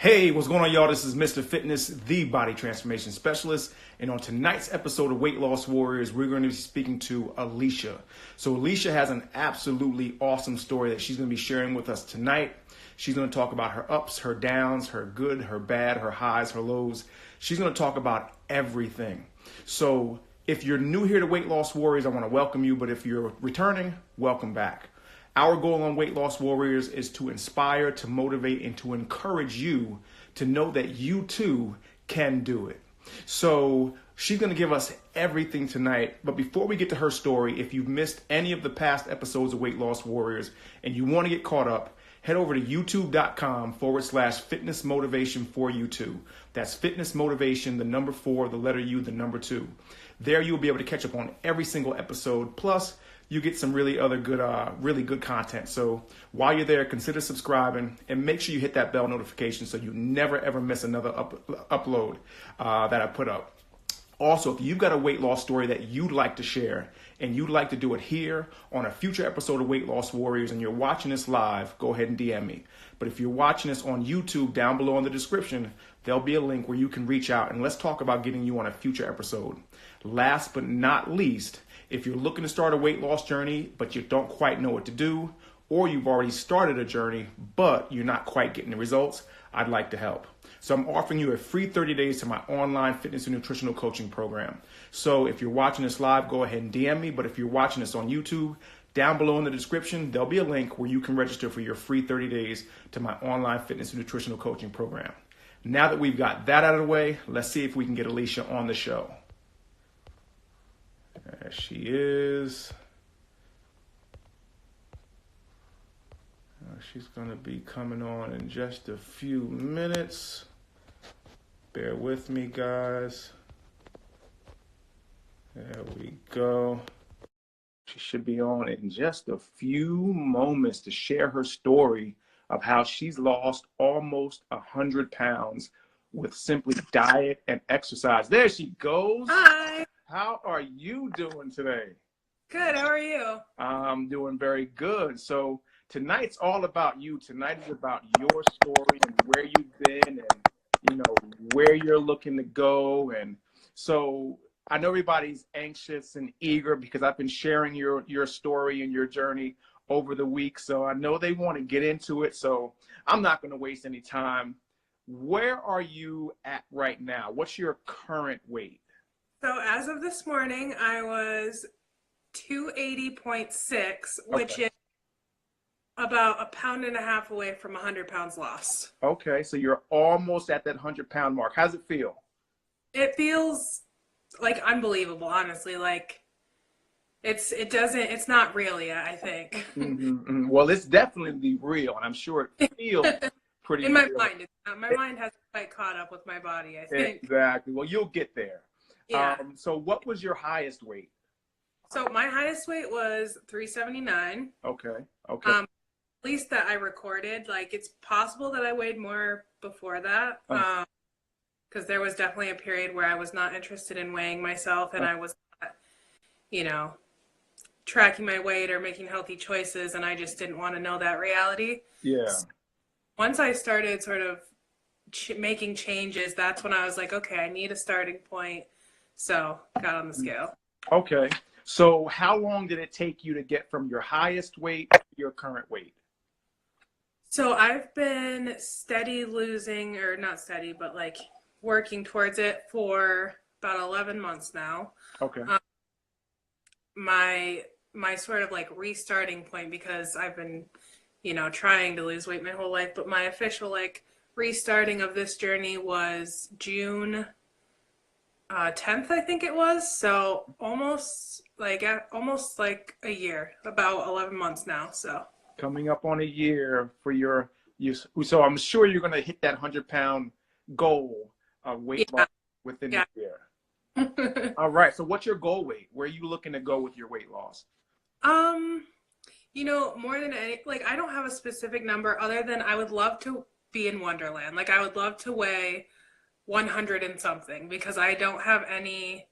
Hey, what's going on, y'all? This is Mr. Fitness, the body transformation specialist. And on tonight's episode of Weight Loss Warriors, we're going to be speaking to Alicia. So Alicia has an absolutely awesome story that she's going to be sharing with us tonight. She's going to talk about her ups, her downs, her good, her bad, her highs, her lows. She's going to talk about everything. So if you're new here to Weight Loss Warriors, I want to welcome you. But if you're returning, welcome back. Our goal on Weight Loss Warriors is to inspire, to motivate, and to encourage you to know that you too can do it. So she's going to give us everything tonight. But before we get to her story, if you've missed any of the past episodes of Weight Loss Warriors and you want to get caught up, head over to youtube.com/fitnessmotivation4u2. That's fitness motivation, the number 4, the letter U, the number 2. There you'll be able to catch up on every single episode. Plus, you get some really good content. So while you're there, consider subscribing and make sure you hit that bell notification so you never ever miss another upload that I put up. Also, if you've got a weight loss story that you'd like to share and you'd like to do it here on a future episode of Weight Loss Warriors and you're watching this live, go ahead and DM me. But if you're watching this on YouTube, down below in the description, there'll be a link where you can reach out and let's talk about getting you on a future episode. Last but not least, if you're looking to start a weight loss journey, but you don't quite know what to do, or you've already started a journey, but you're not quite getting the results, I'd like to help. So I'm offering you a free 30 days to my online fitness and nutritional coaching program. So if you're watching this live, go ahead and DM me. But if you're watching this on YouTube, down below in the description, there'll be a link where you can register for your free 30 days to my online fitness and nutritional coaching program. Now that we've got that out of the way, let's see if we can get Alicia on the show. There she is. She's going to be coming on in just a few minutes. Bear with me, guys. There we go. She should be on in just a few moments to share her story of how she's lost almost 100 pounds with simply diet and exercise. There she goes. Hi. How are you doing today? Good. How are you? I'm doing very good. So tonight's all about you. Tonight is about your story and where you've been and, where you're looking to go. And so I know everybody's anxious and eager because I've been sharing your story and your journey over the week. So I know they want to get into it. So I'm not going to waste any time. Where are you at right now? What's your current weight? So as of this morning, I was 280.6, which is about 1.5 pounds away from 100 pounds lost. Okay, so you're almost at that 100-pound mark. How's it feel? It feels like unbelievable, honestly. Like it's not real yet, I think. Mm-hmm. Well, it's definitely real, and I'm sure it feels pretty in my real. mind. My mind hasn't quite caught up with my body, I think. Exactly. Well, you'll get there. Yeah. So what was your highest weight? So my highest weight was 379. Okay. At least that I recorded. Like, it's possible that I weighed more before that. Because there was definitely a period where I was not interested in weighing myself and I was not, tracking my weight or making healthy choices, and I just didn't want to know that reality. Yeah. So once I started sort of making changes, that's when I was like, okay, I need a starting point. So got on the scale. Okay. So how long did it take you to get from your highest weight to your current weight? So I've been working towards it for about 11 months now. Okay. My sort of like restarting point, because I've been, trying to lose weight my whole life, but my official like restarting of this journey was June 10th, I think it was. So almost like a year, about 11 months now. So coming up on a year for you. So I'm sure you're going to hit that 100-pound goal of weight loss within a year. All right. So what's your goal weight? Where are you looking to go with your weight loss? More than any, like, I don't have a specific number other than I would love to be in Wonderland. Like, I would love to weigh 100 and something, because I don't have any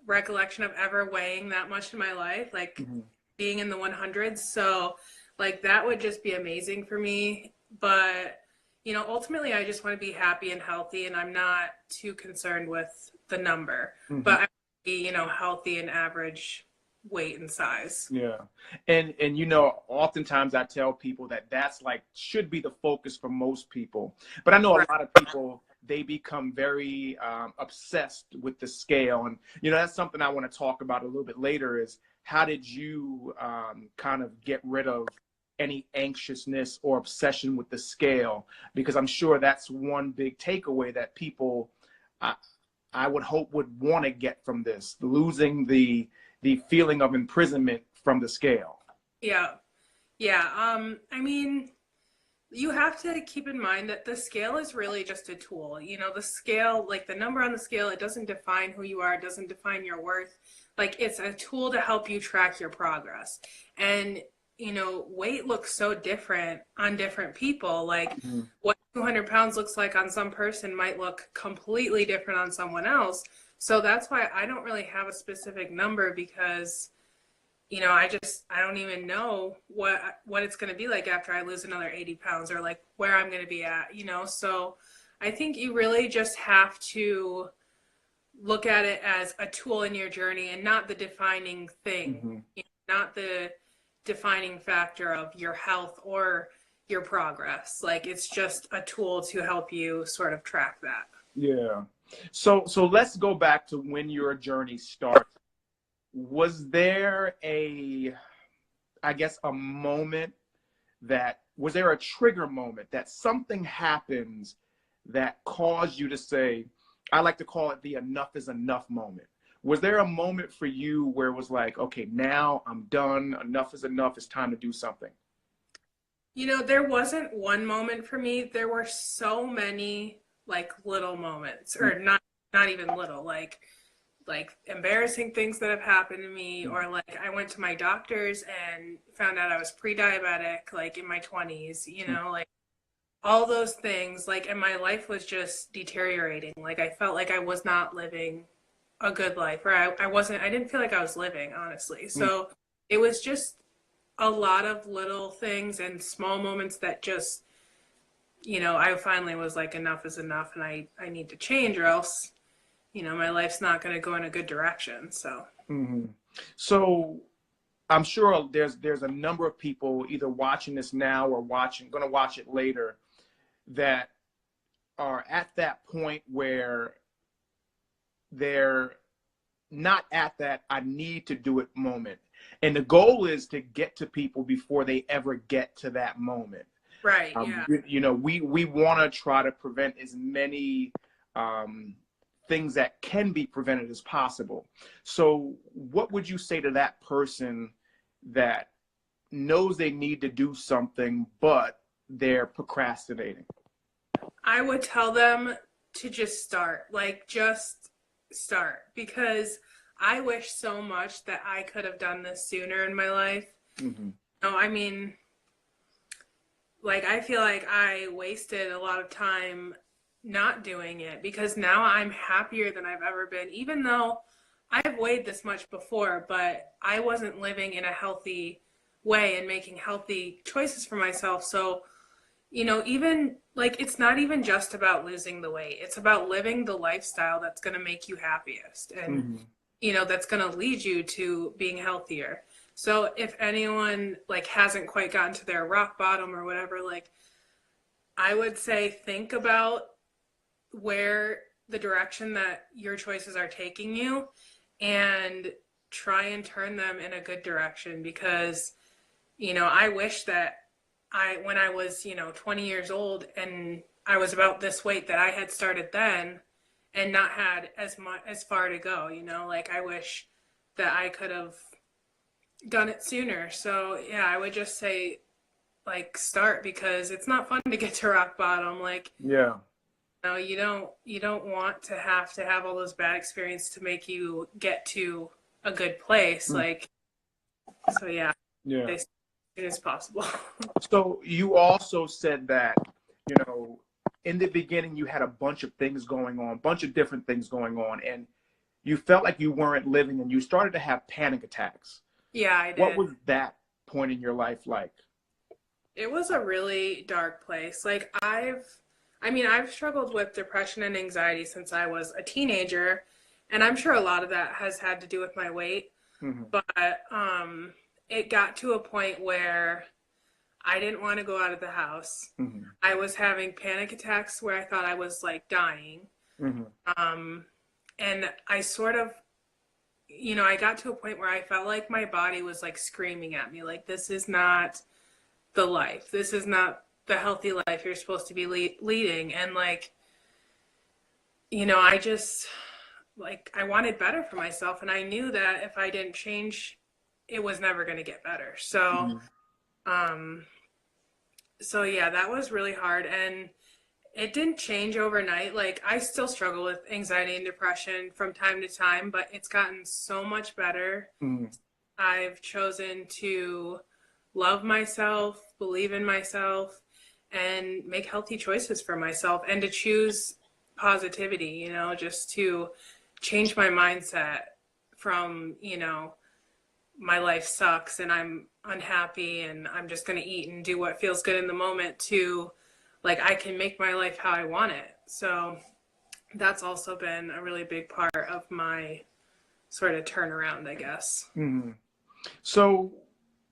recollection of ever weighing that much in my life, like being in the 100s. So like that would just be amazing for me. But ultimately I just want to be happy and healthy, and I'm not too concerned with the number, Hmm. but I want to be, healthy and average weight and size. Yeah. And oftentimes I tell people that that's like should be the focus for most people. But I know a Right. lot of people, they become very obsessed with the scale. And, that's something I want to talk about a little bit later is how did you kind of get rid of any anxiousness or obsession with the scale? Because I'm sure that's one big takeaway that people, I would hope would want to get from this, losing the feeling of imprisonment from the scale. Yeah. Yeah. I mean, you have to keep in mind that the scale is really just a tool. The scale, like the number on the scale, it doesn't define who you are, it doesn't define your worth. Like it's a tool to help you track your progress. And, weight looks so different on different people. Like Mm-hmm. what 200 pounds looks like on some person might look completely different on someone else. So that's why I don't really have a specific number because I don't even know what it's going to be like after I lose another 80 pounds or like where I'm going to be at, so I think you really just have to look at it as a tool in your journey and not the defining thing, Mm-hmm. not the defining factor of your health or your progress. Like it's just a tool to help you sort of track that. Yeah. So let's go back to when your journey started. Was there a moment was there a trigger moment that something happens that caused you to say, I like to call it the enough is enough moment. Was there a moment for you where it was like, okay, now I'm done. Enough is enough. It's time to do something. There wasn't one moment for me. There were so many like little moments, or not even little, like embarrassing things that have happened to me, or like I went to my doctors and found out I was pre-diabetic like in my 20s, like all those things, like, and my life was just deteriorating. Like I felt like I was not living a good life, or I didn't feel like I was living, honestly. So it was just a lot of little things and small moments that just, I finally was like, enough is enough, and I need to change, or else my life's not going to go in a good direction. So, Mm-hmm. So I'm sure there's a number of people either watching this now or going to watch it later that are at that point where they're not at that I need to do it moment. And the goal is to get to people before they ever get to that moment. right. Yeah. We want to try to prevent as many things that can be prevented as possible. So what would you say to that person that knows they need to do something, but they're procrastinating? I would tell them to just start, because I wish so much that I could have done this sooner in my life. Mm-hmm. No, I mean, like, I feel like I wasted a lot of time not doing it, because now I'm happier than I've ever been, even though I've weighed this much before, but I wasn't living in a healthy way and making healthy choices for myself. So, even like, it's not even just about losing the weight. It's about living the lifestyle that's going to make you happiest, and, Mm-hmm. that's going to lead you to being healthier. So if anyone like hasn't quite gotten to their rock bottom or whatever, like, I would say think about where the direction that your choices are taking you, and try and turn them in a good direction. Because, I wish that when I was, 20 years old and I was about this weight, that I had started then and not had as far to go, like I wish that I could have done it sooner. So yeah, I would just say, like, start, because it's not fun to get to rock bottom. Like, Yeah. you don't want to have all those bad experiences to make you get to a good place. Like, so yeah, Yeah. as soon as possible. So you also said that, in the beginning you had a bunch of things going on, bunch of different things going on, and you felt like you weren't living and you started to have panic attacks. Yeah, I What did. was that point in your life like? It was a really dark place. Like I've struggled with depression and anxiety since I was a teenager, and I'm sure a lot of that has had to do with my weight. Hmm. But it got to a point where I didn't want to go out of the house. Hmm. I was having panic attacks where I thought I was like dying. Hmm. And I sort of, I got to a point where I felt like my body was like screaming at me, like, this is not the life. This is not the healthy life you're supposed to be leading. And like, I just, like, I wanted better for myself. And I knew that if I didn't change, it was never going to get better. So, so yeah, that was really hard. And it didn't change overnight. Like, I still struggle with anxiety and depression from time to time, but it's gotten so much better. Hmm. I've chosen to love myself, believe in myself, and make healthy choices for myself, and to choose positivity, just to change my mindset from, my life sucks and I'm unhappy and I'm just going to eat and do what feels good in the moment, to like, I can make my life how I want it. So that's also been a really big part of my sort of turnaround, I guess. Hmm. So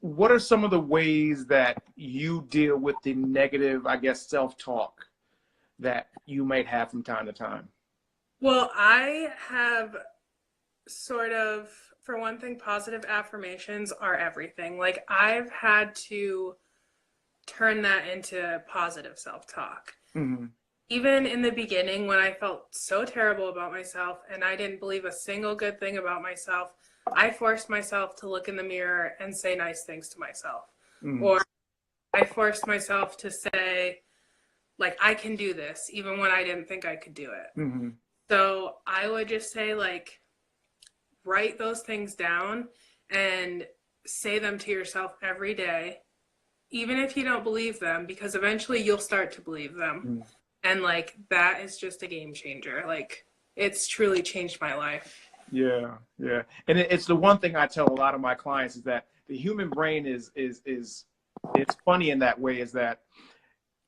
what are some of the ways that you deal with the negative, I guess, self-talk that you might have from time to time? Well, I have sort of, for one thing, positive affirmations are everything. Like, I've had to turn that into positive self-talk. Hmm. Even in the beginning, when I felt so terrible about myself and I didn't believe a single good thing about myself, I forced myself to look in the mirror and say nice things to myself. Hmm. Or I forced myself to say, like, I can do this, even when I didn't think I could do it. Hmm. So I would just say, like, write those things down and say them to yourself every day, even if you don't believe them, because eventually you'll start to believe them. Hmm. And like, that is just a game changer. Like, it's truly changed my life. Yeah, yeah. And it's the one thing I tell a lot of my clients is that the human brain is it's funny in that way, is that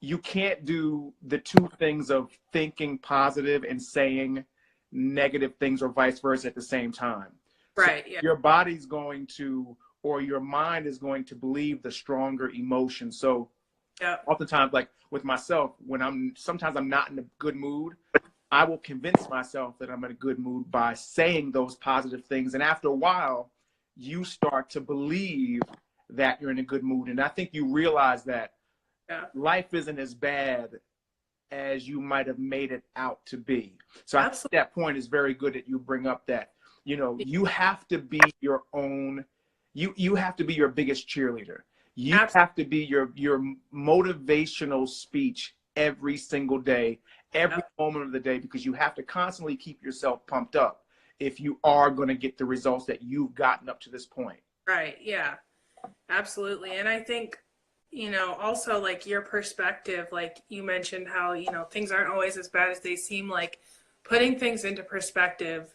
you can't do the two things of thinking positive and saying negative things or vice versa at the same time. Right. So Yeah. your body's going to, or your mind is going to believe the stronger emotion. So Yeah. oftentimes, like with myself, when sometimes I'm not in a good mood, I will convince myself that I'm in a good mood by saying those positive things. And after a while, you start to believe that you're in a good mood. And I think you realize that Yeah. life isn't as bad as you might have made it out to be. So I think Absolutely. that point is very good that you bring up, that, you have to be your own, you have to be your biggest cheerleader. You Absolutely. have to be your motivational speech every single day, every moment of the day, because you have to constantly keep yourself pumped up if you are going to get the results that you've gotten up to this point. Right. Yeah. Absolutely. And I think, also, like, your perspective, like you mentioned how, things aren't always as bad as they seem. Like, putting things into perspective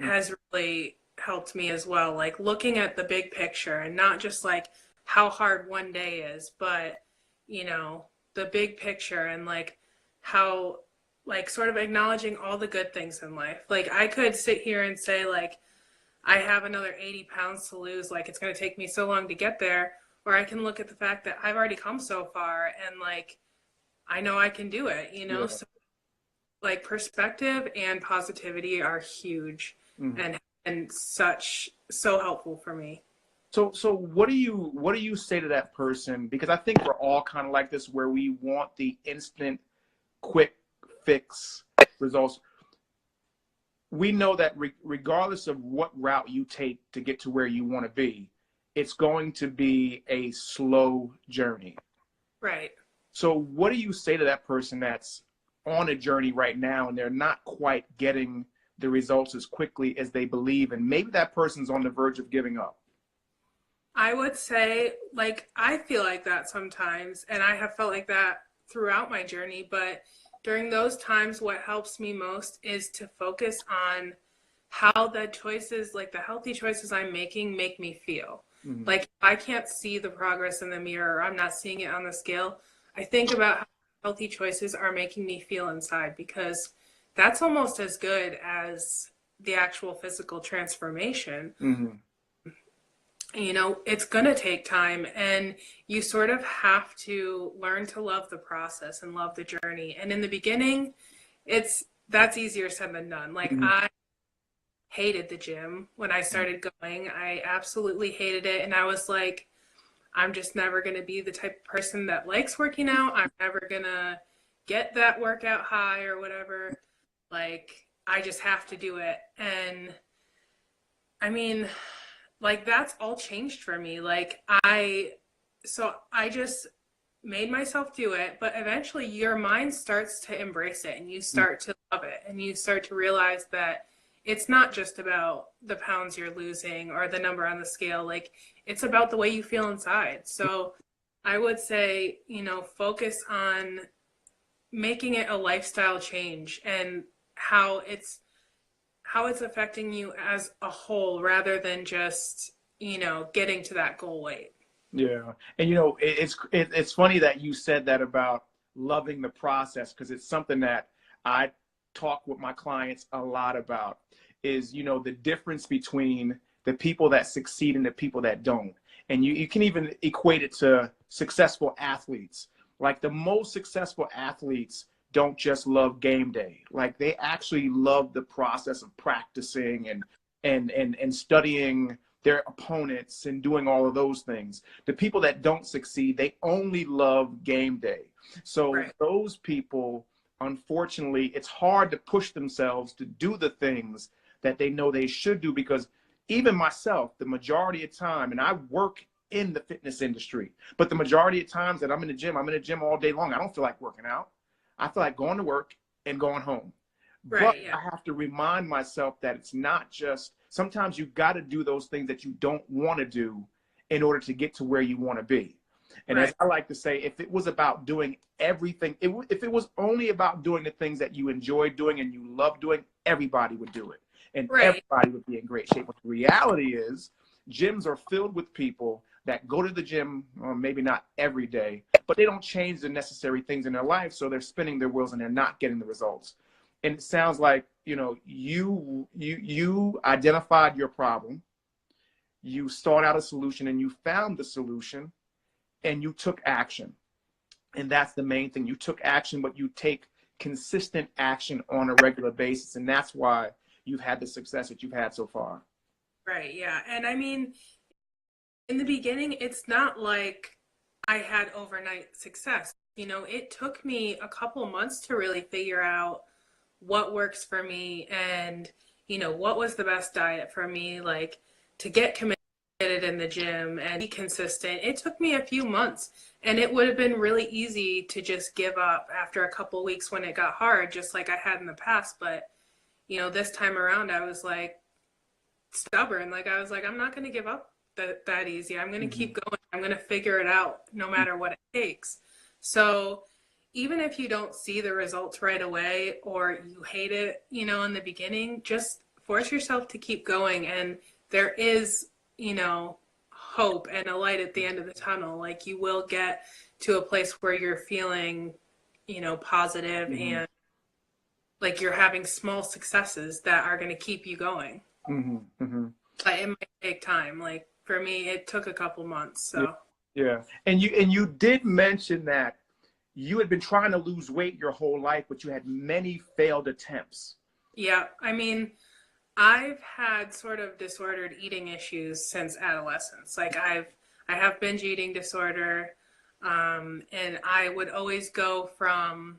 has really helped me as well. Like, looking at the big picture and not just like how hard one day is, but, the big picture, and like how, like, sort of acknowledging all the good things in life. Like, I could sit here and say, like, I have another 80 pounds to lose, like, it's going to take me so long to get there. Or I can look at the fact that I've already come so far and like, I know I can do it, Yeah. So like, perspective and positivity are huge. Mhm. And so helpful for me. So what do you say to that person? Because I think we're all kind of like this, where we want the instant, quick fix results. We know that regardless of what route you take to get to where you want to be, it's going to be a slow journey. Right. So what do you say to that person that's on a journey right now and they're not quite getting the results as quickly as they believe, and maybe that person's on the verge of giving up? I would say, like, I feel like that sometimes, and I have felt like that throughout my journey, but during those times, what helps me most is to focus on how the choices, like the healthy choices I'm making, make me feel. Like, if I can't see the progress in the mirror, or I'm not seeing it on the scale, I think about how healthy choices are making me feel inside, because that's almost as good as the actual physical transformation. Mm-hmm. You know, it's going to take time, and you sort of have to learn to love the process and love the journey. And in the beginning, that's easier said than done. Like, Mm-hmm. I hated the gym when I started going. I absolutely hated it. And I was like, I'm just never going to be the type of person that likes working out. I'm never going to get that workout high or whatever. Like, I just have to do it. And I mean, like, that's all changed for me. Like, so I just made myself do it, but eventually your mind starts to embrace it and you start to love it, and you start to realize that it's not just about the pounds you're losing or the number on the scale. Like, it's about the way you feel inside. So I would say, you know, focus on making it a lifestyle change, and how it's affecting you as a whole, rather than just, you know, getting to that goal weight. Yeah. And, you know, it's funny that you said that about loving the process, because it's something that I talk with my clients a lot about, is, you know, the difference between the people that succeed and the people that don't. And you can even equate it to successful athletes. Like, the most successful athletes don't just love game day. Like, they actually love the process of practicing and studying their opponents and doing all of those things. The people that don't succeed, they only love game day. So Right. those people, unfortunately, it's hard to push themselves to do the things that they know they should do, because even myself, the majority of time, and I work in the fitness industry, but the majority of times that I'm in the gym all day long. I don't feel like working out. I feel like going to work and going home. But Right. Yeah. I have to remind myself that it's not just, sometimes you've got to do those things that you don't want to do in order to get to where you want to be. And Right. as I like to say, if it was about doing everything, if it was only about doing the things that you enjoy doing and you love doing, everybody would do it. And Right. everybody would be in great shape. But the reality is, gyms are filled with people that go to the gym, maybe not every day, but they don't change the necessary things in their life. So they're spinning their wheels and they're not getting the results. And it sounds like, you know, you identified your problem, you sought out a solution, and you found the solution, and you took action. And that's the main thing. You took action, but you take consistent action on a regular basis. And that's why you've had the success that you've had so far. Right. Yeah. And I mean, in the beginning, it's not like I had overnight success. You know, it took me a couple months to really figure out what works for me, and, you know, what was the best diet for me, like, to get committed in the gym and be consistent. It took me a few months, and it would have been really easy to just give up after a couple weeks when it got hard, just like I had in the past. But, you know, this time around, I was like stubborn. Like, I was like, I'm not going to give up that easy. I'm going to keep going. I'm going to figure it out no matter what it takes. So even if you don't see the results right away, or you hate it, you know, in the beginning, just force yourself to keep going. And there is, you know, hope and a light at the end of the tunnel. Like, you will get to a place where you're feeling, you know, positive, and like you're having small successes that are going to keep you going. But it might take time. Like, for me, it took a couple months. So Yeah. And you did mention that you had been trying to lose weight your whole life, but you had many failed attempts. yeah, I mean, I've had sort of disordered eating issues since adolescence. Like, I have binge eating disorder, and I would always go from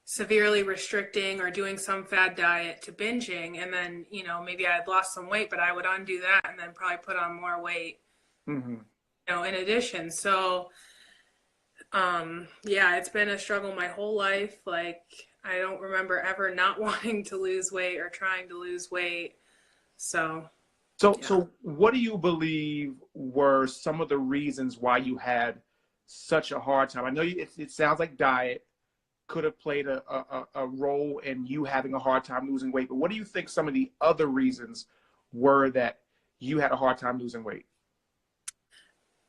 severely restricting or doing some fad diet to binging, and then, you know, maybe I had lost some weight, but I would undo that and then probably put on more weight, Mm-hmm. you know, in addition. So yeah, it's been a struggle my whole life. Like, I don't remember ever not wanting to lose weight or trying to lose weight. So So, yeah. so what do you believe were some of the reasons why you had such a hard time? I know it sounds like diet could have played a role in you having a hard time losing weight, but what do you think some of the other reasons were that you had a hard time losing weight?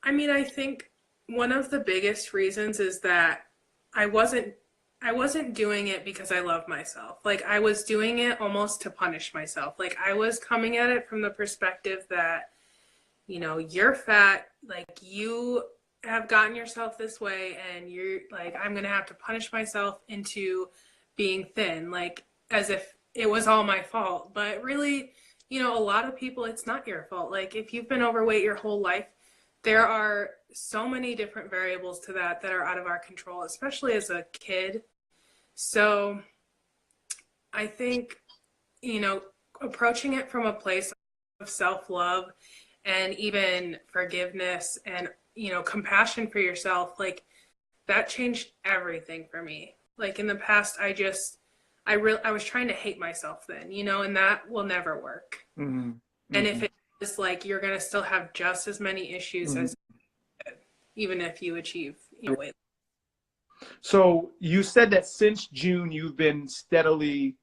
I mean, I think one of the biggest reasons is that I wasn't I wasn't doing it because I love myself. Like I was doing it almost to punish myself. Like I was coming at it from the perspective that, you're fat, like you have gotten yourself this way and you're like, I'm going to have to punish myself into being thin, like as if it was all my fault. But really, a lot of people, it's not your fault. Like if you've been overweight your whole life, there are so many different variables to that are out of our control, especially as a kid. So I think, approaching it from a place of self-love and even forgiveness and, compassion for yourself, like that changed everything for me. Like in the past, I was trying to hate myself then, and that will never work. Mm-hmm. And if it is like, you're going to still have just as many issues Mm-hmm. as even if you achieve, weight. So you said that since June, you've been steadily,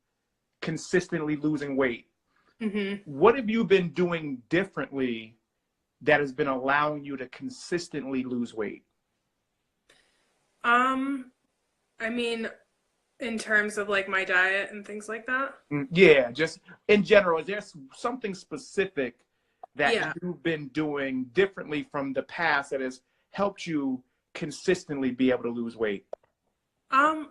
consistently losing weight. Mm-hmm. What have you been doing differently that has been allowing you to consistently lose weight? I mean, in terms of like my diet and things like that. Yeah, just in general, is there something specific that Yeah. you've been doing differently from the past that has helped you consistently be able to lose weight?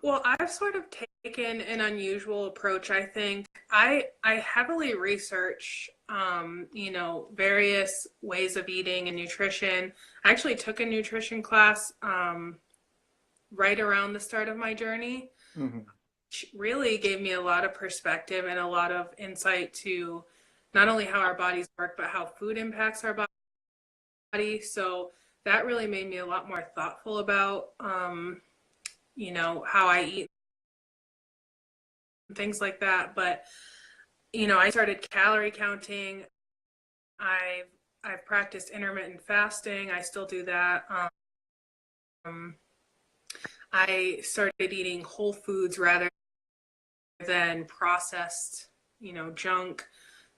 Well, I've sort of taken an unusual approach, I think. I heavily research, various ways of eating and nutrition. I actually took a nutrition class, right around the start of my journey, Mm-hmm. which really gave me a lot of perspective and a lot of insight to not only how our bodies work, but how food impacts our body. So that really made me a lot more thoughtful about, how I eat and things like that. But, I started calorie counting. I've practiced intermittent fasting. I still do that. I started eating whole foods rather than processed, junk.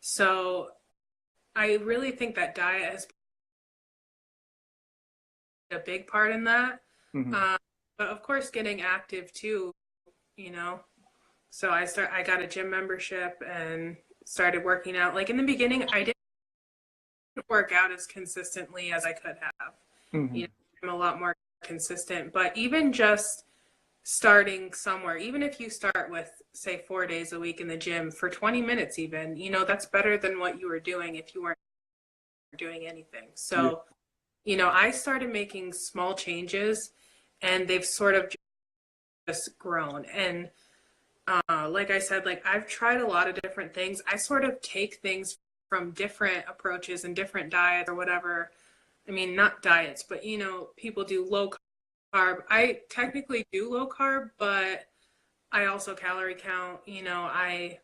So I really think that diet has played a big part in that. Mm-hmm. But of course, getting active too, you know. So I got a gym membership and started working out. Like in the beginning, I didn't work out as consistently as I could have. Mm-hmm. I'm a lot more consistent, but even just starting somewhere, even if you start with say 4 days a week in the gym for 20 minutes even, that's better than what you were doing if you weren't doing anything. So, I started making small changes and they've sort of just grown. And like I said, like I've tried a lot of different things. I sort of take things from different approaches and different diets or whatever. I mean, not diets, but people do low carb. I technically do low carb, but I also calorie count. I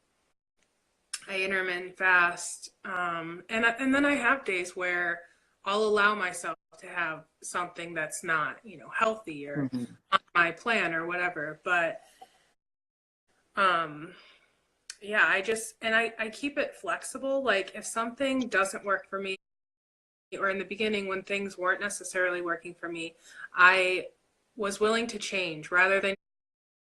intermittent fast, and then I have days where I'll allow myself to have something that's not healthy or Mm-hmm. on my plan or whatever. But yeah, I keep it flexible. Like if something doesn't work for me, or in the beginning when things weren't necessarily working for me, I was willing to change rather than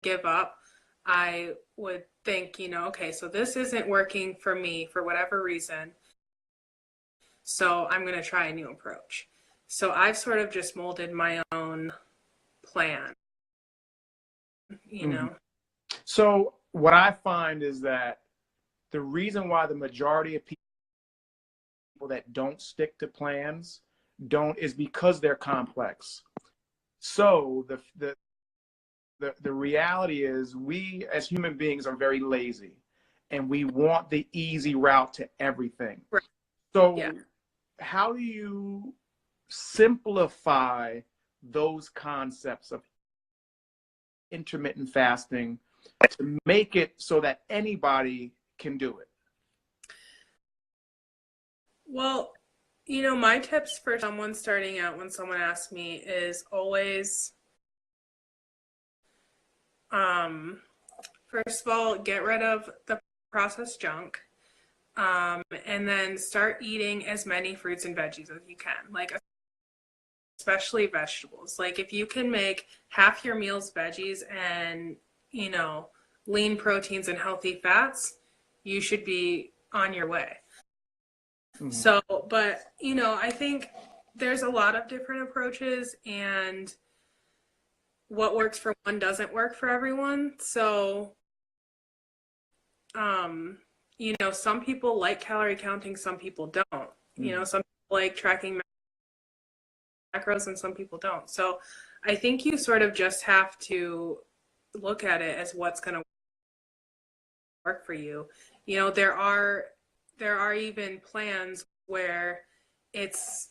give up. I would think, okay, so this isn't working for me for whatever reason. So I'm going to try a new approach. So I've sort of just molded my own plan, Mm-hmm. So what I find is that the reason why the majority of people that don't stick to plans don't is because they're complex. So the reality is we as human beings are very lazy and we want the easy route to everything. Right. So Yeah. how do you simplify those concepts of intermittent fasting to make it so that anybody can do it? Well, my tips for someone starting out when someone asks me is always, first of all, get rid of the processed junk. And then start eating as many fruits and veggies as you can, like especially vegetables. Like if you can make half your meals veggies and, you know, lean proteins and healthy fats, you should be on your way. So, but, you know, I think there's a lot of different approaches, and what works for one doesn't work for everyone. So, you know, some people like calorie counting, some people don't. You know, some people like tracking macros and some people don't. So I think you sort of just have to look at it as what's going to work for you. You know, there are even plans where it's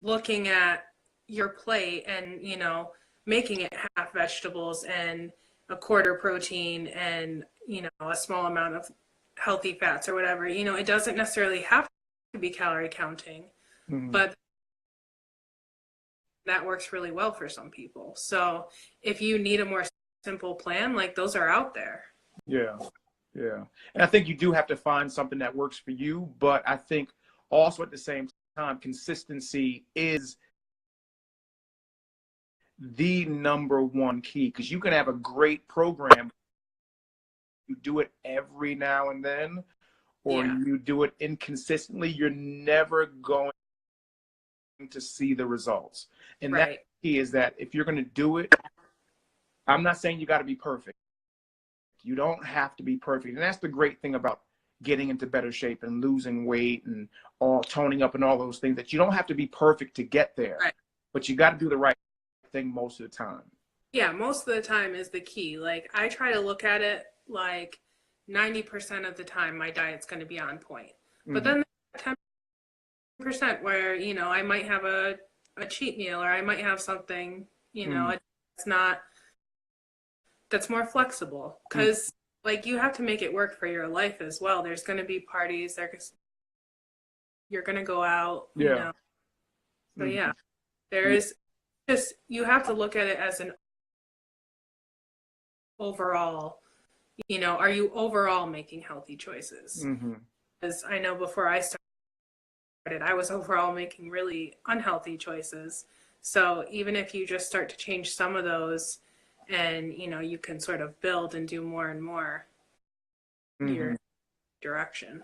looking at your plate and, you know, making it half vegetables and a quarter protein and, you know, a small amount of healthy fats or whatever. You know, it doesn't necessarily have to be calorie counting, but that works really well for some people. So if you need a more simple plan, like those are out there. Yeah. Yeah. And I think you do have to find something that works for you. But I think also at the same time, consistency is the number one key, because you can have a great program. You do it every now and then, or you do it inconsistently, you're never going to see the results. And that key is that if you're going to do it, I'm not saying you got to be perfect. You don't have to be perfect. And that's the great thing about getting into better shape and losing weight and all toning up and all those things, that you don't have to be perfect to get there, but you got to do the right thing most of the time. Yeah, most of the time is the key. Like I try to look at it like 90% of the time my diet's going to be on point. But then 10% where, you know, I might have a cheat meal, or I might have something, you know, that's more flexible, because like you have to make it work for your life as well. There's going to be parties, you're going to go out, you know. So yeah, there is just, you have to look at it as an overall, you know, are you overall making healthy choices? Because I know before I started, I was overall making really unhealthy choices. So even if you just start to change some of those, and, you know, you can sort of build and do more and more your direction.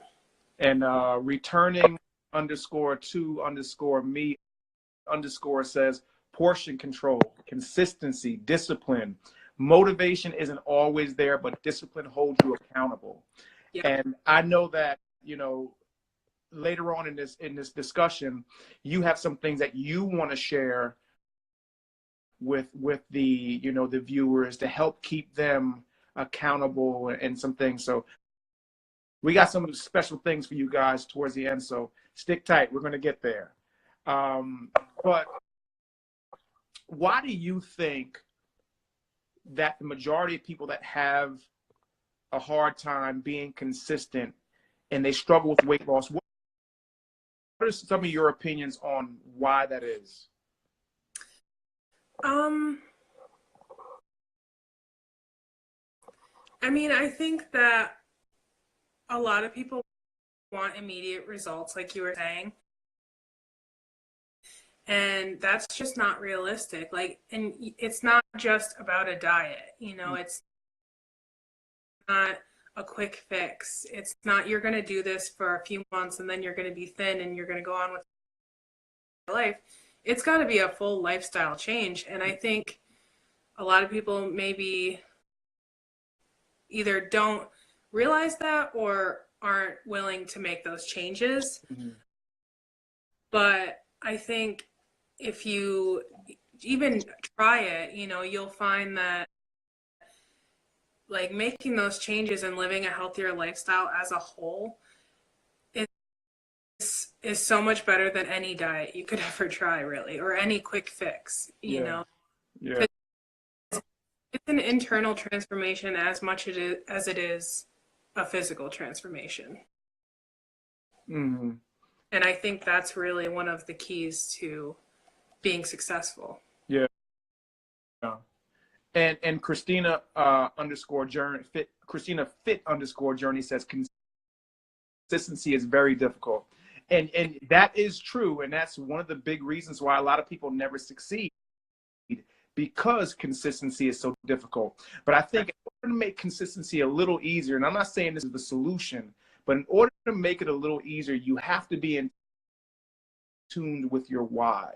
And returning _2_me_ says portion control, consistency, discipline. Motivation isn't always there, but discipline holds you accountable. And I know that, you know, later on in this discussion, you have some things that you want to share with the, you know, the viewers, to help keep them accountable and some things. So we got some special things for you guys towards the end, so stick tight. We're going to get there. But why do you think that the majority of people that have a hard time being consistent and they struggle with weight loss, what are some of your opinions on why that is? I mean, I think that a lot of people want immediate results, like you were saying. And that's just not realistic. Like, and it's not just about a diet, you know, it's not a quick fix. It's not, you're going to do this for a few months and then you're going to be thin and you're going to go on with your life. It's got to be a full lifestyle change. And I think a lot of people maybe either don't realize that or aren't willing to make those changes. But I think if you even try it, you know, you'll find that like making those changes and living a healthier lifestyle as a whole is so much better than any diet you could ever try, really, or any quick fix, you know. It's an internal transformation as much as it is a physical transformation. And I think that's really one of the keys to being successful. And Christina _journey fit Christina fit _journey says consistency is very difficult. And that is true. And that's one of the big reasons why a lot of people never succeed, because consistency is so difficult. But I think in order to make consistency a little easier, and I'm not saying this is the solution, but in order to make it a little easier, you have to be in tune with your why.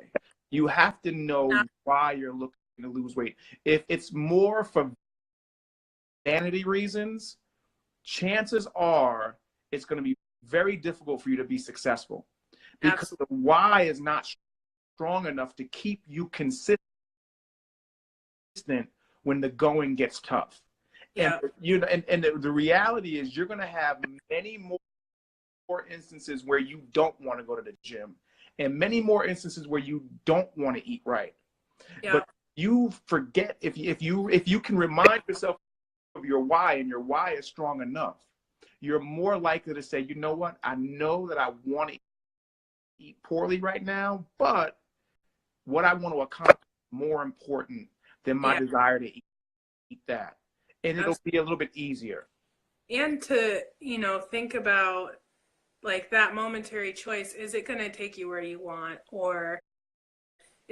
You have to know why you're looking to lose weight. If it's more for vanity reasons, chances are it's going to be very difficult for you to be successful, because the why is not strong enough to keep you consistent when the going gets tough. Yeah. And you know, and the reality is you're going to have many more instances where you don't want to go to the gym, and many more instances where you don't want to eat right. Yeah. But you forget, if you can remind yourself of your why, and your why is strong enough, you're more likely to say, you know what, I know that I want to eat poorly right now, but what I want to accomplish is more important than my desire to eat that. And it'll be a little bit easier. And to, you know, think about like that momentary choice, is it going to take you where you want, or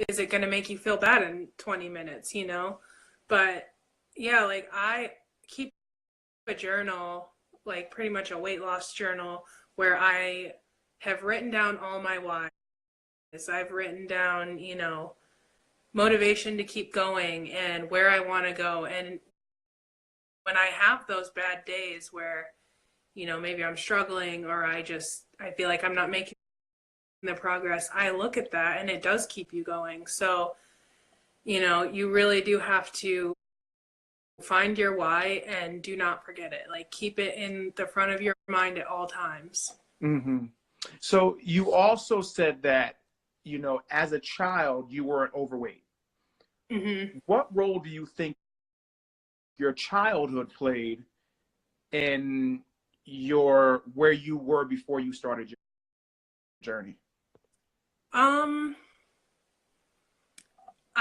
is it going to make you feel bad in 20 minutes, you know? But yeah, like I keep a journal, like pretty much a weight loss journal, where I have written down all my whys. I've written down, you know, motivation to keep going and where I want to go. And when I have those bad days where, you know, maybe I'm struggling, or I feel like I'm not making the progress, I look at that and it does keep you going. So, you know, you really do have to find your why and do not forget it. Like, keep it in the front of your mind at all times. Mm-hmm. So you also said that, you know, as a child, you weren't overweight. Mm-hmm. What role do you think your childhood played in where you were before you started your journey? I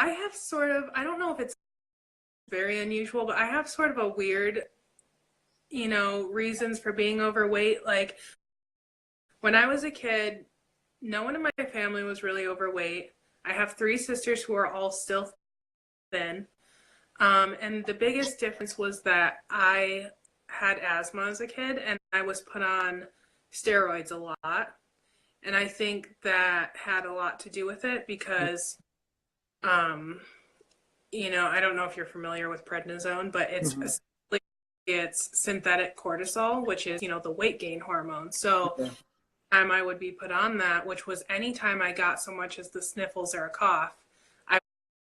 have sort of, I don't know if it's very unusual, but I have sort of a weird, you know, reasons for being overweight. Like, when I was a kid, no one in my family was really overweight. I have 3 sisters who are all still thin. And the biggest difference was that I had asthma as a kid, and I was put on steroids a lot. And I think that had a lot to do with it because, you know, I don't know if you're familiar with prednisone, but it's it's synthetic cortisol, which is, you know, the weight gain hormone. So time I would be put on that, which was anytime I got so much as the sniffles or a cough, I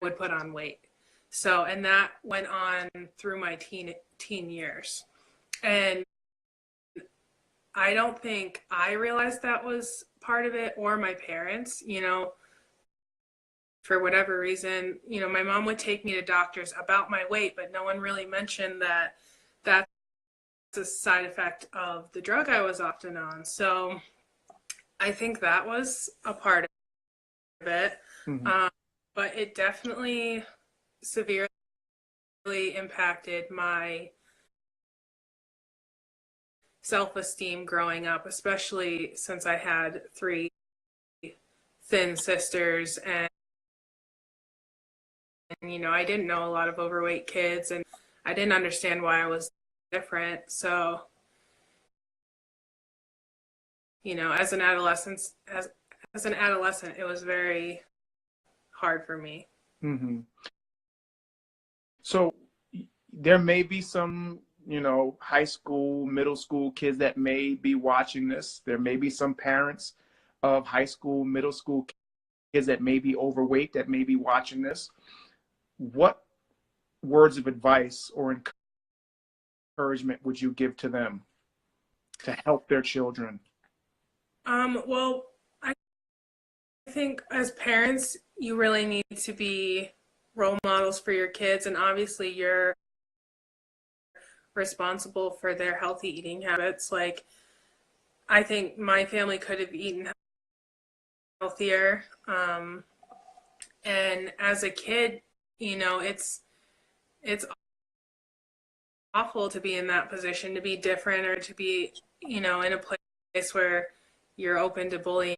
would put on weight. So, and that went on through my teen years. And I don't think I realized that was part of it, or my parents, you know, for whatever reason. You know, my mom would take me to doctors about my weight, but no one really mentioned that that's a side effect of the drug I was often on. So I think that was a part of it. Mm-hmm. But it definitely severely impacted my self-esteem growing up, especially since I had 3 thin sisters, and you know, I didn't know a lot of overweight kids, and I didn't understand why I was different. So, you know, as an adolescent, it was very hard for me. Mm-hmm. So there may be some, you know, high school, middle school kids that may be watching this. There may be some parents of high school, middle school kids that may be overweight that may be watching this. What words of advice or encouragement would you give to them to help their children? Well, I think as parents, you really need to be role models for your kids, and obviously you're responsible for their healthy eating habits. Like, I think my family could have eaten healthier. And as a kid, you know, it's awful to be in that position, to be different, or to be, you know, in a place where you're open to bullying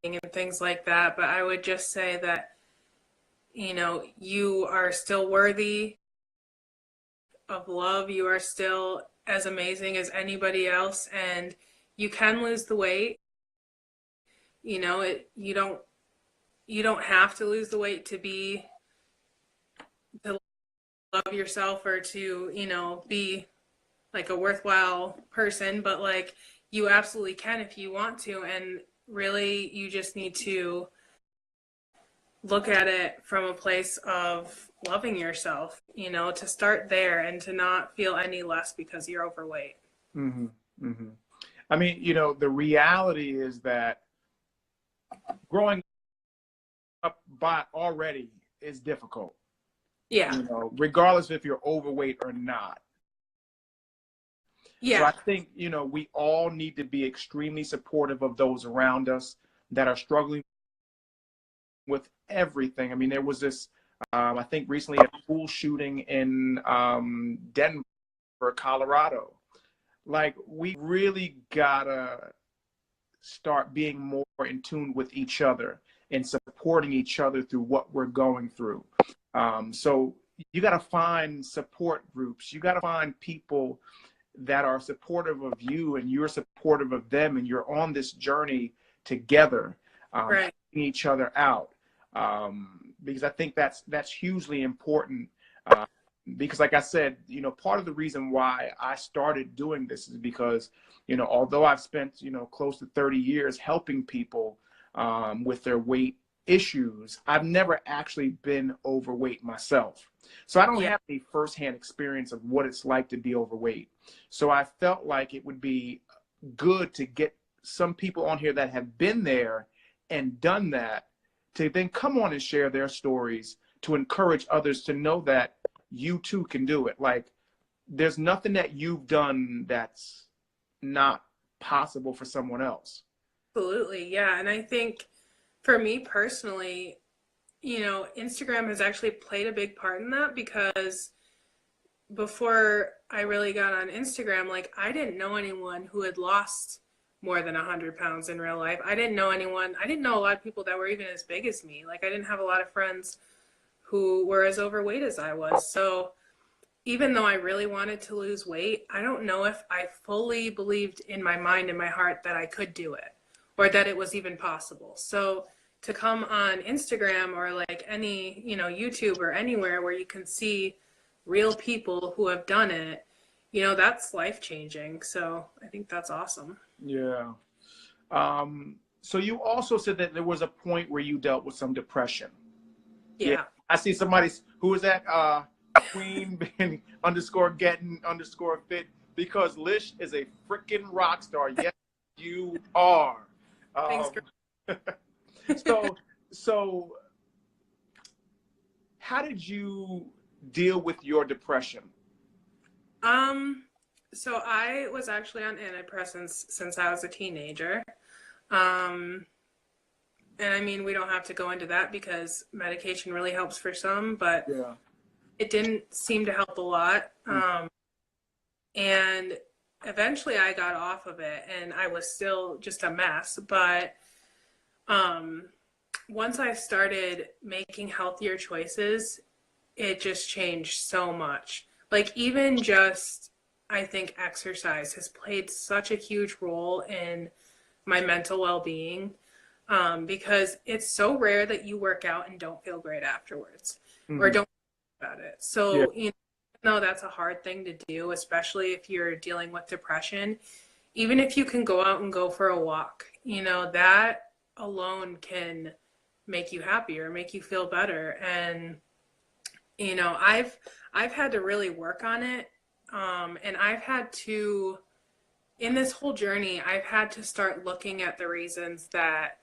and things like that. But I would just say that, you know, you are still worthy of love. You are still as amazing as anybody else, and you can lose the weight. You know, you don't have to lose the weight to love yourself or to, you know, be like a worthwhile person, but like you absolutely can if you want to. And really, you just need to look at it from a place of loving yourself, you know, to start there and to not feel any less because you're overweight. Mm-hmm. Mm-hmm. I mean, you know, the reality is that growing up by already is difficult. Yeah. You know, regardless if you're overweight or not. So I Yeah. think, you know, we all need to be extremely supportive of those around us that are struggling with everything. I mean, there was this, I think recently, a school shooting in Denver, Colorado. Like, we really gotta start being more in tune with each other and supporting each other through what we're going through. So you got to find support groups. You got to find people that are supportive of you and you're supportive of them, and you're on this journey together, Right. helping each other out. Because I think that's hugely important. Because like I said, you know, part of the reason why I started doing this is because, you know, although I've spent, you know, close to 30 years helping people with their weight issues, I've never actually been overweight myself. So I don't Yeah. have any firsthand experience of what it's like to be overweight. So I felt like it would be good to get some people on here that have been there and done that, to then come on and share their stories, to encourage others to know that you too can do it. Like, there's nothing that you've done that's not possible for someone else. Absolutely. Yeah. And I think for me personally, you know, Instagram has actually played a big part in that, because before I really got on Instagram, like I didn't know anyone who had lost more than 100 pounds in real life. I didn't know anyone. I didn't know a lot of people that were even as big as me. Like I didn't have a lot of friends who were as overweight as I was. So even though I really wanted to lose weight, I don't know if I fully believed in my mind and my heart that I could do it or that it was even possible. So to come on Instagram or like any, you know, YouTube or anywhere where you can see real people who have done it, you know, that's life changing. So I think that's awesome. Yeah. So you also said that there was a point where you dealt with some depression. Yeah. Yeah. I see somebody's, who is that? Queen being underscore getting underscore fit, because Lish is a freaking rock star. Yes, you are. Thanks, Um, girl. so how did you deal with your depression? Um, so I was actually on antidepressants since I was a teenager. Um, and I mean, we don't have to go into that because medication really helps for some, but Yeah. it didn't seem to help a lot. And eventually I got off of it and I was still just a mess. But um, once I started making healthier choices, it just changed so much. Like, even just, I think exercise has played such a huge role in my mental well being, because it's so rare that you work out and don't feel great afterwards or Mhm. don't think about it. Yeah. So, you know, that's a hard thing to do, especially if you're dealing with depression. Even if you can go out and go for a walk, you know, that alone can make you happier, make you feel better. And you know, I've had to really work on it, and I've had to, in this whole journey, I've had to start looking at the reasons that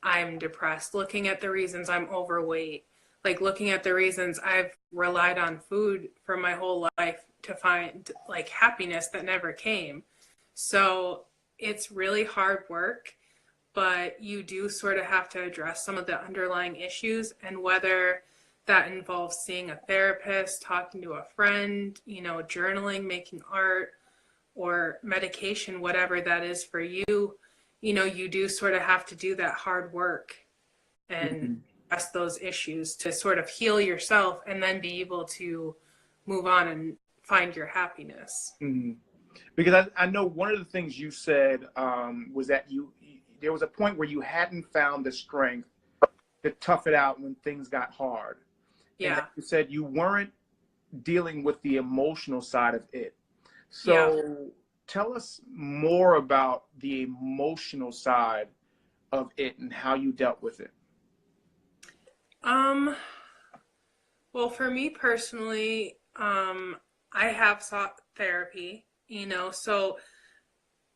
I'm depressed, looking at the reasons I'm overweight, like looking at the reasons I've relied on food for my whole life to find like happiness that never came. So it's really hard work, but you do sort of have to address some of the underlying issues, and whether that involves seeing a therapist, talking to a friend, you know, journaling, making art, or medication, whatever that is for you, you know, you do sort of have to do that hard work and address those issues to sort of heal yourself and then be able to move on and find your happiness. Mm-hmm. Because I know one of the things you said was that there was a point where you hadn't found the strength to tough it out when things got hard. Yeah. And that you said you weren't dealing with the emotional side of it. So Yeah. tell us more about the emotional side of it and how you dealt with it. Well, for me personally, I have sought therapy, you know, so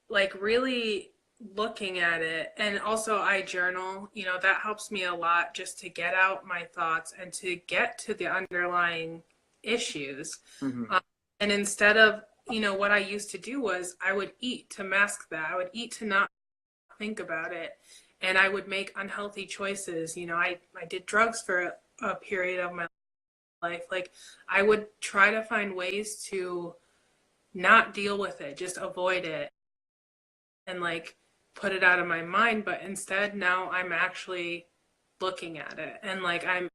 like really looking at it, and also I journal, you know, that helps me a lot just to get out my thoughts and to get to the underlying issues. Mm-hmm. And instead of, you know, what I used to do was I would eat to mask that. I would eat to not think about it. And I would make unhealthy choices. You know, I did drugs for a period of my life. Like I would try to find ways to not deal with it, just avoid it and like put it out of my mind. But instead now I'm actually looking at it and like I'm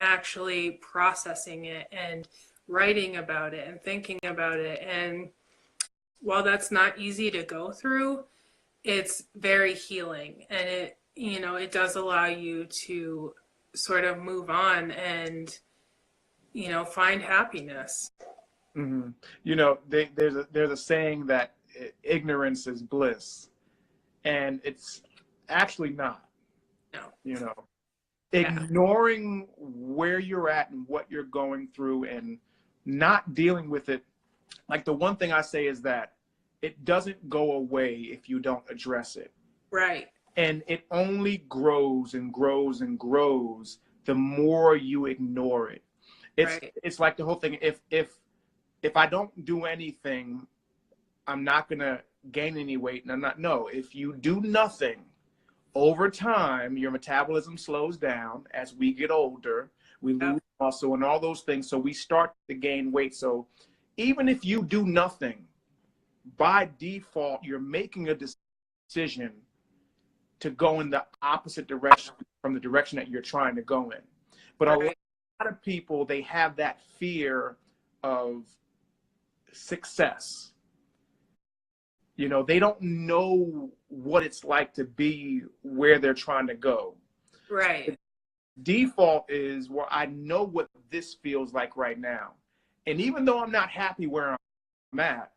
actually processing it and writing about it and thinking about it. And while that's not easy to go through, it's very healing, and it, you know, it does allow you to sort of move on and, you know, find happiness. Mm-hmm. You know, there's a saying that ignorance is bliss, and it's actually not. No. You know, Yeah. ignoring where you're at and what you're going through and not dealing with it. Like the one thing I say is that it doesn't go away if you don't address it. Right. And it only grows and grows and grows the more you ignore it. Right. It's like the whole thing. If I don't do anything, I'm not gonna gain any weight. And I'm not. No, if you do nothing, over time, your metabolism slows down. As we get older, we lose muscle and all those things. So we start to gain weight. So even if you do nothing, by default, you're making a decision to go in the opposite direction from the direction that you're trying to go in. But a lot of people, they have that fear of success. You know, they don't know what it's like to be where they're trying to go. Right. The default is, well, I know what this feels like right now. And even though I'm not happy where I'm at,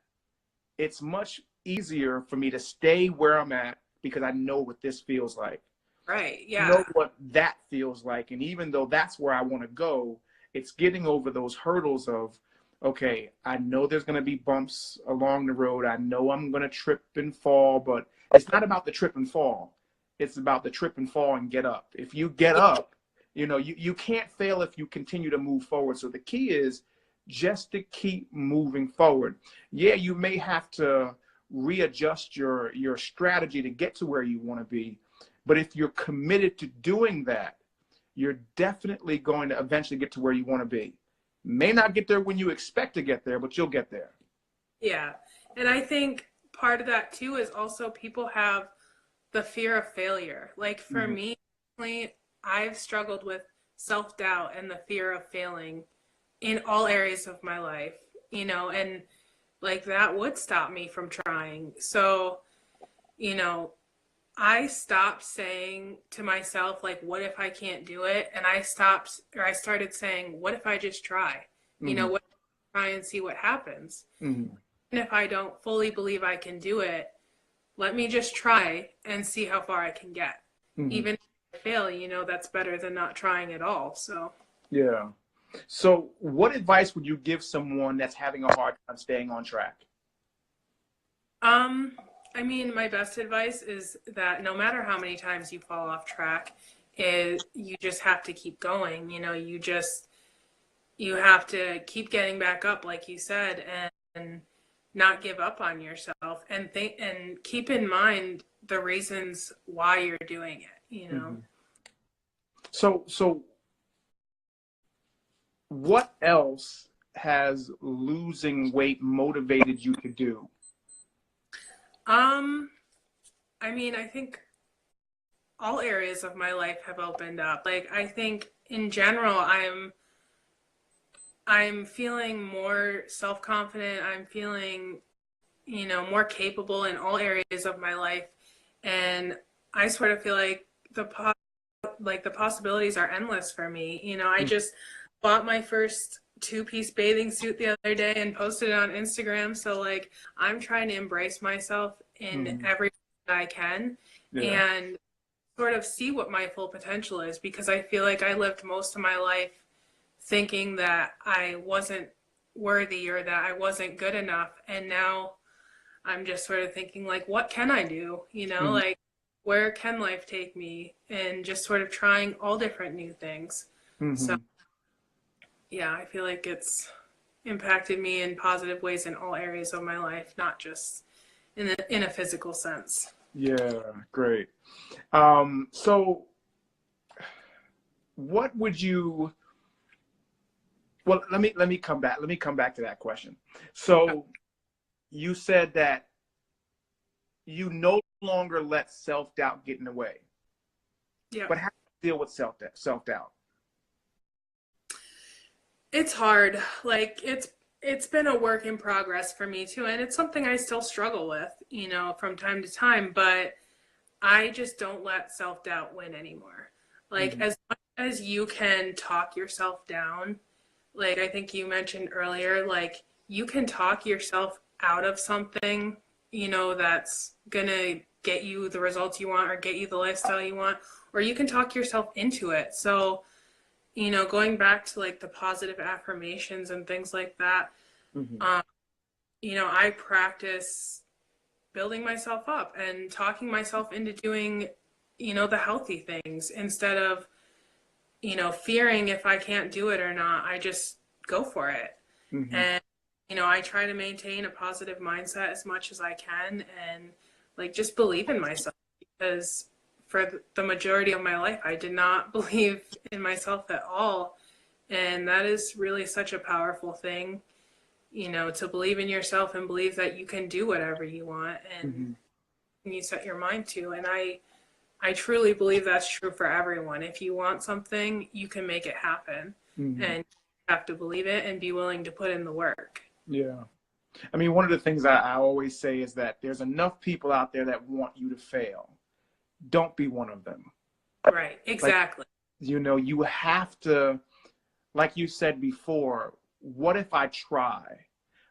it's much easier for me to stay where I'm at because I know what this feels like. Right. Yeah. I know what that feels like. And even though that's where I want to go, it's getting over those hurdles of, okay, I know there's going to be bumps along the road. I know I'm going to trip and fall, but it's not about the trip and fall. It's about the trip and fall and get up. If you get up, you know, you can't fail if you continue to move forward. So the key is just to keep moving forward. Yeah, you may have to readjust your strategy to get to where you want to be. But if you're committed to doing that, you're definitely going to eventually get to where you want to be. May not get there when you expect to get there, but you'll get there. Yeah. And I think part of that too is also people have the fear of failure. Like for me, I've struggled with self-doubt and the fear of failing in all areas of my life, you know, and like that would stop me from trying. So, you know, I stopped saying to myself, like, what if I can't do it? And I started saying, what if I just try? You know, what if I try and see what happens? And if I don't fully believe I can do it, let me just try and see how far I can get. Even if I fail, you know, that's better than not trying at all. So, yeah. So what advice would you give someone that's having a hard time staying on track? I mean, my best advice is that no matter how many times you fall off track, you just have to keep going. You know, you have to keep getting back up, like you said, and not give up on yourself, and keep in mind the reasons why you're doing it, you know. So what else has losing weight motivated you to do? Um, I mean, I think all areas of my life have opened up. Like, I think in general, I'm feeling more self-confident. I'm feeling, more capable in all areas of my life. And I sort of feel like the possibilities are endless for me. I just bought my first two-piece bathing suit the other day and posted it on Instagram. So like I'm trying to embrace myself in Mm-hmm. every way that I can Yeah. and sort of see what my full potential is, because I feel like I lived most of my life thinking that I wasn't worthy or that I wasn't good enough. And now I'm just sort of thinking, like, what can I do? Mm-hmm. Like, where can life take me? And just sort of trying all different new things. So, Mm-hmm. yeah, I feel like it's impacted me in positive ways in all areas of my life, not just in a physical sense. Yeah, great. So what would you, well, let me come back. Let me come back to that question. So you said that you no longer let self-doubt get in the way. Yeah. But how do you deal with self-doubt? It's hard. Like it's been a work in progress for me too, and it's something I still struggle with, from time to time, but I just don't let self-doubt win anymore. Like Mm-hmm. as much as you can talk yourself down, like I think you mentioned earlier, like you can talk yourself out of something, that's gonna get you the results you want or get you the lifestyle you want, or you can talk yourself into it. So, going back to like the positive affirmations and things like that, Mm-hmm. um, I practice building myself up and talking myself into doing, the healthy things instead of, fearing if I can't do it or not. I just go for it. Mm-hmm. And, I try to maintain a positive mindset as much as I can and like just believe in myself, because for the majority of my life, I did not believe in myself at all. And that is really such a powerful thing, to believe in yourself and believe that you can do whatever you want and Mm-hmm. you set your mind to. And I truly believe that's true for everyone. If you want something, you can make it happen. Mm-hmm. And you have to believe it and be willing to put in the work. Yeah. I mean, one of the things I always say is that there's enough people out there that want you to fail. Don't be one of them. Right, Like, exactly. you have to, like you said before, what if I try?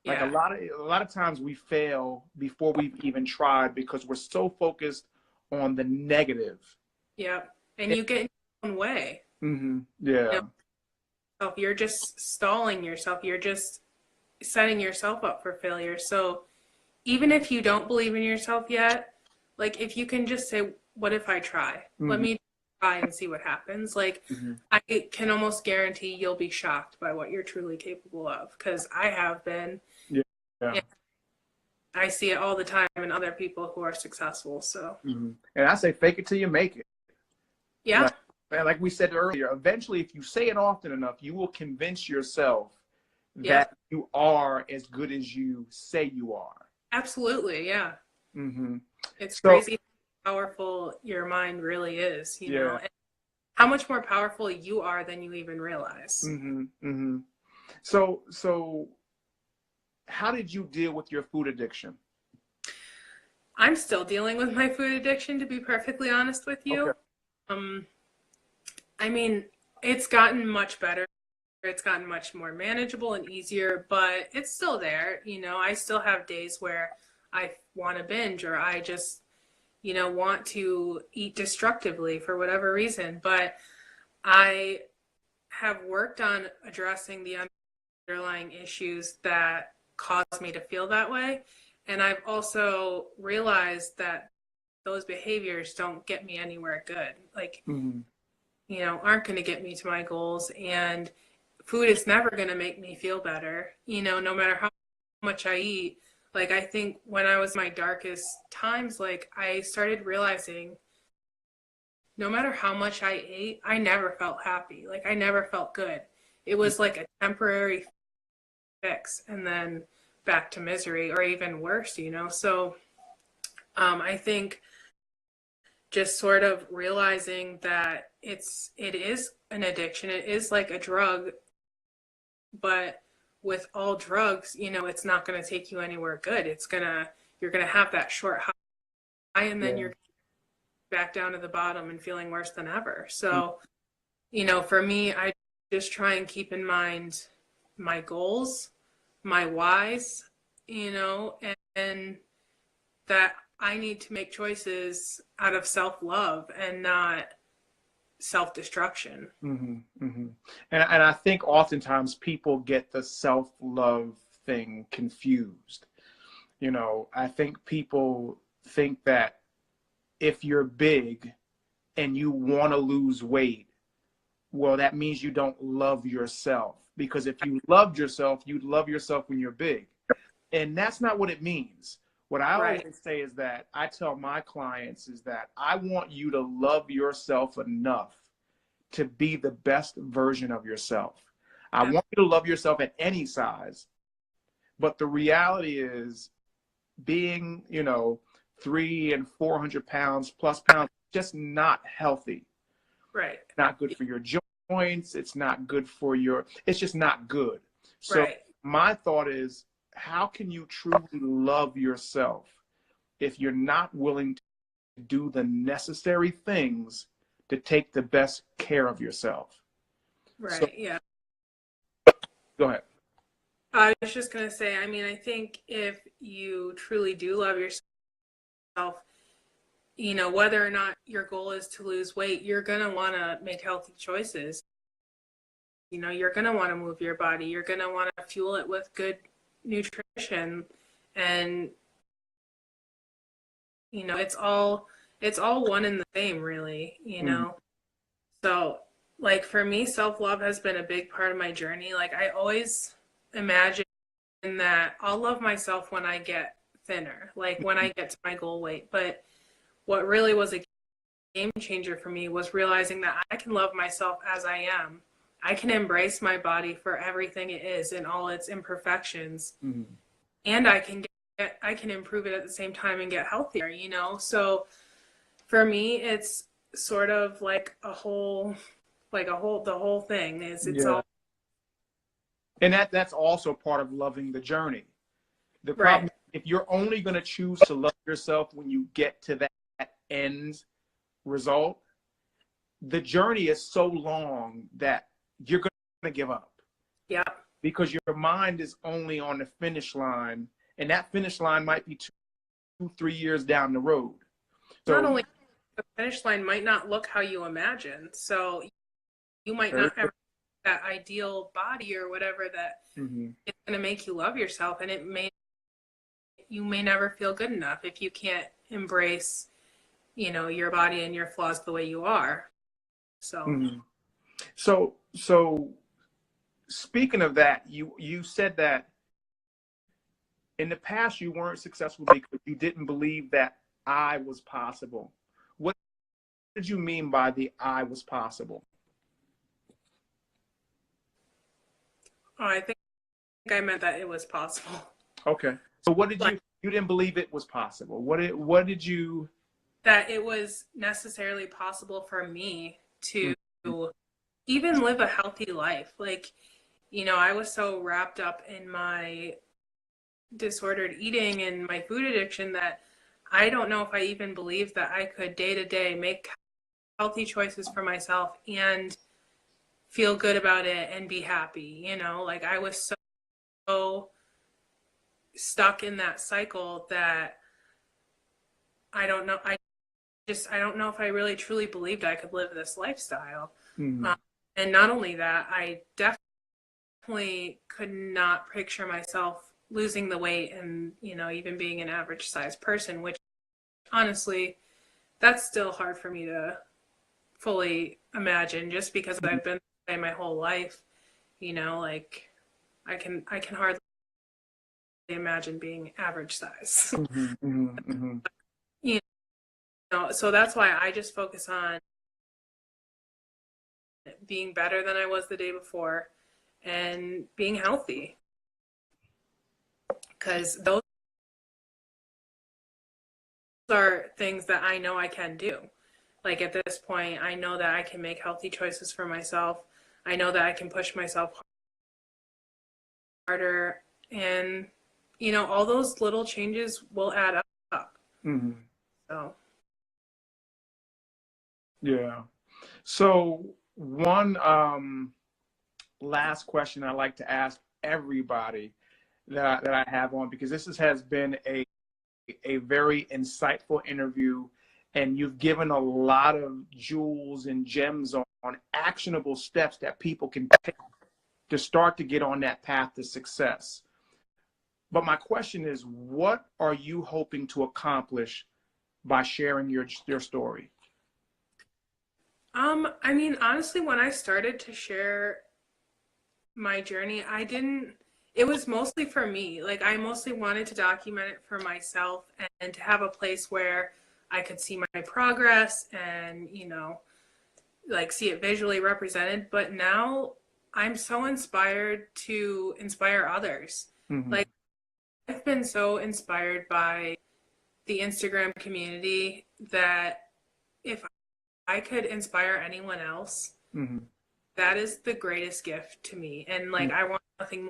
Like Yeah, a lot of times we fail before we've even tried because we're so focused on the negative. yeah. And you get in your own way. Mm-hmm. You Yeah. You're just stalling yourself. You're just setting yourself up for failure. So even if you don't believe in yourself yet, like if you can just say, what if I try? Let Mm-hmm. me try and see what happens. Like Mm-hmm. I can almost guarantee you'll be shocked by what you're truly capable of, because I have been. Yeah. Yeah. And I see it all the time in other people who are successful. So Mm-hmm. And I say, fake it till you make it. yeah, Like, like we said earlier, eventually, if you say it often enough, you will convince yourself yep, that you are as good as you say you are. absolutely. Yeah. Mm-hmm. It's So, crazy how powerful your mind really is, yeah. and how much more powerful you are than you even realize. Mm-hmm. Mm-hmm. So, how did you deal with your food addiction? I'm still dealing with my food addiction, to be perfectly honest with Okay. you. Um, I mean, it's gotten much better. It's gotten much more manageable and easier, but it's still there. I still have days where I want to binge, or I just, want to eat destructively for whatever reason. But I have worked on addressing the underlying issues that cause me to feel that way. And I've also realized that those behaviors don't get me anywhere good. Like, Mm-hmm. aren't going to get me to my goals. And food is never going to make me feel better, no matter how much I eat. Like, I think when I was in my darkest times, like, I started realizing no matter how much I ate, I never felt happy. Like, I never felt good. It was like a temporary fix and then back to misery, or even worse. So I think just sort of realizing that it is an addiction. It is like a drug, but with all drugs, it's not going to take you anywhere good. You're going to have that short high, and then Yeah. you're back down to the bottom and feeling worse than ever. So, for me, I just try and keep in mind my goals, my whys, and that I need to make choices out of self-love and not self-destruction. And I think oftentimes people get the self-love thing confused. I think people think that if you're big and you want to lose weight, well, that means you don't love yourself. Because if you loved yourself, you'd love yourself when you're big. And that's not what it means. What I Right. always say is that I tell my clients is that I want you to love yourself enough to be the best version of yourself. I want you to love yourself at any size. But the reality is being, 300 and 400 pounds plus pounds, just not healthy. Right. Not good for your joints. It's not good for it's just not good. So Right. my thought is, how can you truly love yourself if you're not willing to do the necessary things to take the best care of yourself? Right. So, Yeah. go ahead. I was just going to say, I think if you truly do love yourself, whether or not your goal is to lose weight, you're going to want to make healthy choices. You're going to want to move your body. You're going to want to fuel it with good nutrition. And, it's all one and the same, really, So, like, for me, self-love has been a big part of my journey. Like, I always imagine that I'll love myself when I get thinner, like when I get to my goal weight. But what really was a game changer for me was realizing that I can love myself as I am. I can embrace my body for everything it is and all its imperfections. And I can improve it at the same time and get healthier, So for me, it's sort of like the whole thing is it's all And that's also part of loving the journey. The problem right. is, if you're only going to choose to love yourself when you get to that end result, the journey is so long that you're going to give up. Yeah. Because your mind is only on the finish line, and that finish line might be 2-3 years down the road. So Not only the finish line might not look how you imagine, so you might not ever that ideal body or whatever that it's going to make you love yourself, and you may never feel good enough if you can't embrace your body and your flaws the way you are. So speaking of that, you said that in the past you weren't successful because you didn't believe that I was possible. What did you mean by the I was possible? I think I meant that it was possible. Okay. So what did you didn't believe it was possible? What did you that it was necessarily possible for me to even live a healthy life. Like, I was so wrapped up in my disordered eating and my food addiction that I don't know if I even believed that I could day to day make healthy choices for myself and feel good about it and be happy. Like I was so stuck in that cycle that I don't know. I don't know if I really truly believed I could live this lifestyle. And not only that, I definitely could not picture myself losing the weight and, even being an average sized person, which honestly, that's still hard for me to fully imagine just because I've been that way my whole life, like I can hardly imagine being average size. So that's why I just focus on being better than I was the day before and being healthy, because those are things that I know I can do. Like at this point, I know that I can make healthy choices for myself. I know that I can push myself harder. And, you know, all those little changes will add up. Mm-hmm. So, Yeah. So one last question I like to ask everybody that I have on, because has been a very insightful interview, and you've given a lot of jewels and gems on actionable steps that people can take to start to get on that path to success. But my question is, what are you hoping to accomplish by sharing your story? I mean, honestly, when I started to share my journey, it was mostly for me. Like, I mostly wanted to document it for myself and to have a place where I could see my progress and, you know, like see it visually represented. But now I'm so inspired to inspire others. Mm-hmm. Like, I've been so inspired by the Instagram community that if I could inspire anyone else, Mm-hmm. that is the greatest gift to me. And like, I want nothing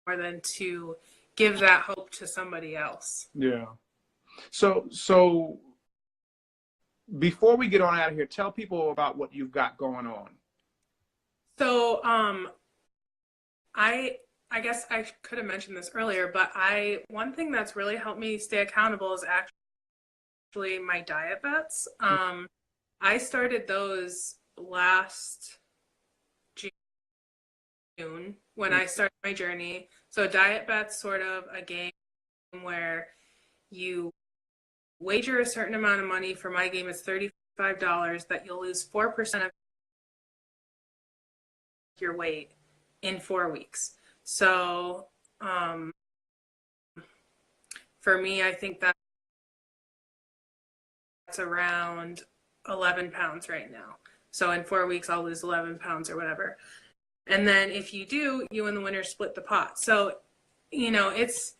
more than to give that hope to somebody else. Yeah. So before we get on out of here, tell people about what you've got going on. So, I guess I could have mentioned this earlier, but one thing that's really helped me stay accountable is actually my diet bets. I started those last June when I started my journey. So diet bets, sort of a game where you wager a certain amount of money. For my game, it's $35 that you'll lose 4% of your weight in 4 weeks. So for me, I think that's around 11 pounds right now. So in 4 weeks, I'll lose 11 pounds or whatever. And then if you do, you and the winner split the pot. So, you know, it's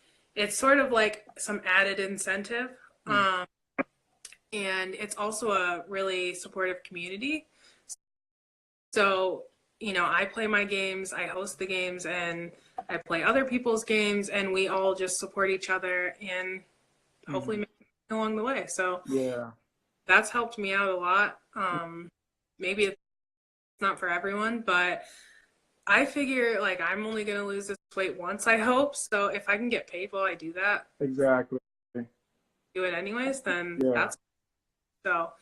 sort of like some added incentive. And it's also a really supportive community. So, you know, I play my games, I host the games, and I play other people's games, and we all just support each other and hopefully make it along the way. So yeah, that's helped me out a lot. Maybe it's not for everyone, but I figure like I'm only going to lose this weight once, I hope. So if I can get paid while I do that, exactly. do it anyways, then Yeah. that's so.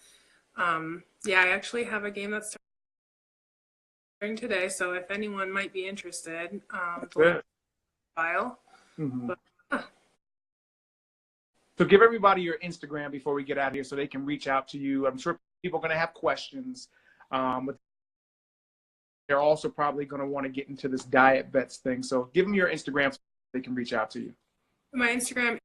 Yeah, I actually have a game that's starting today. So if anyone might be interested, the link file. Mm-hmm. But, So give everybody your Instagram before we get out of here so they can reach out to you. I'm sure people are going to have questions, but they're also probably going to want to get into this diet bets thing. So give them your Instagram so they can reach out to you. my Instagram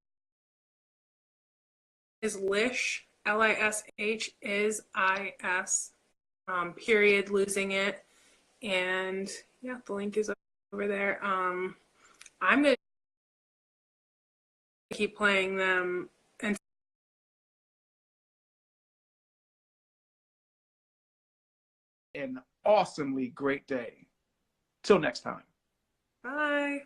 is Lish, Lish is IS, period, losing it. And yeah, the link is over there. I'm going to keep playing them and An awesomely great day. Till next time. bye.